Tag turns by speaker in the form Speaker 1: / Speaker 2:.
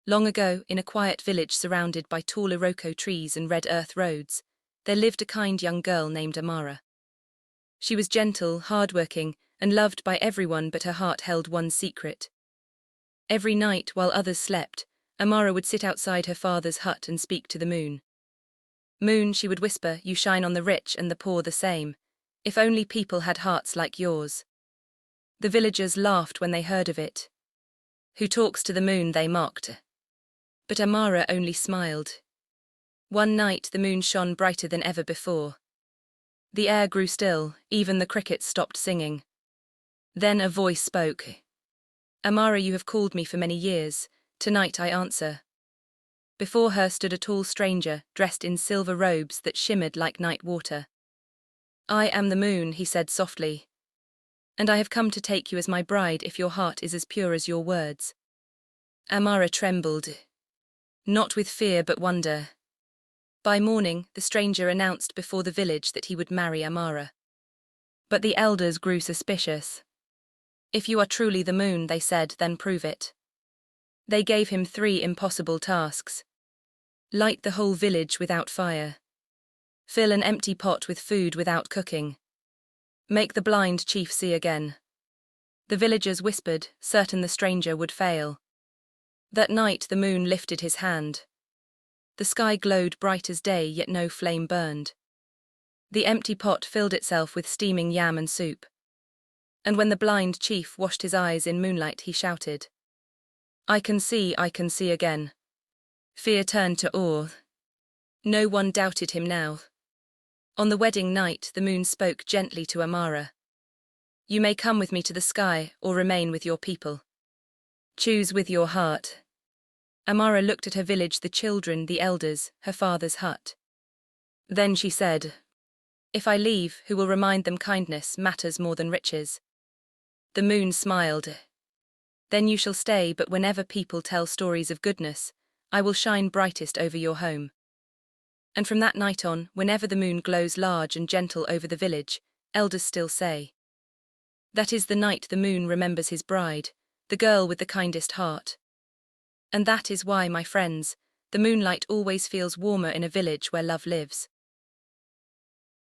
Speaker 1: Long ago, in a quiet village surrounded by tall iroko trees and red earth roads, there lived a kind young girl named Amara. She was gentle, hardworking, and loved by everyone, but her heart held one secret. Every night, while others slept, Amara would sit outside her father's hut and speak to the moon. "Moon," she would whisper, "you shine on the rich and the poor the same. If only people had hearts like yours." The villagers laughed when they heard of it. "Who talks to the moon?" they mocked. But Amara only smiled. One night the moon shone brighter than ever before. The air grew still, even the crickets stopped singing. Then a voice spoke. "Amara, you have called me for many years. Tonight I answer." Before her stood a tall stranger, dressed in silver robes that shimmered like night water. "I am the moon," he said softly, "and I have come to take you as my bride if your heart is as pure as your words." Amara trembled, not with fear but wonder. By morning, the stranger announced before the village that he would marry Amara. But the elders grew suspicious. "If you are truly the moon," they said, "then prove it." They gave him 3 impossible tasks. Light the whole village without fire. Fill an empty pot with food without cooking. Make the blind chief see again. The villagers whispered, certain the stranger would fail. That night the moon lifted his hand. The sky glowed bright as day, yet no flame burned. The empty pot filled itself with steaming yam and soup. And when the blind chief washed his eyes in moonlight, he shouted, I can see again." Fear turned to awe. No one doubted him now. On the wedding night, the moon spoke gently to Amara. "You may come with me to the sky, or remain with your people. Choose with your heart." Amara looked at her village, the children, the elders, her father's hut. Then she said, "If I leave, who will remind them kindness matters more than riches?" The moon smiled. "Then you shall stay, but whenever people tell stories of goodness, I will shine brightest over your home." And from that night on, whenever the moon glows large and gentle over the village, elders still say, "That is the night the moon remembers his bride, the girl with the kindest heart." And that is why, my friends, the moonlight always feels warmer in a village where love lives.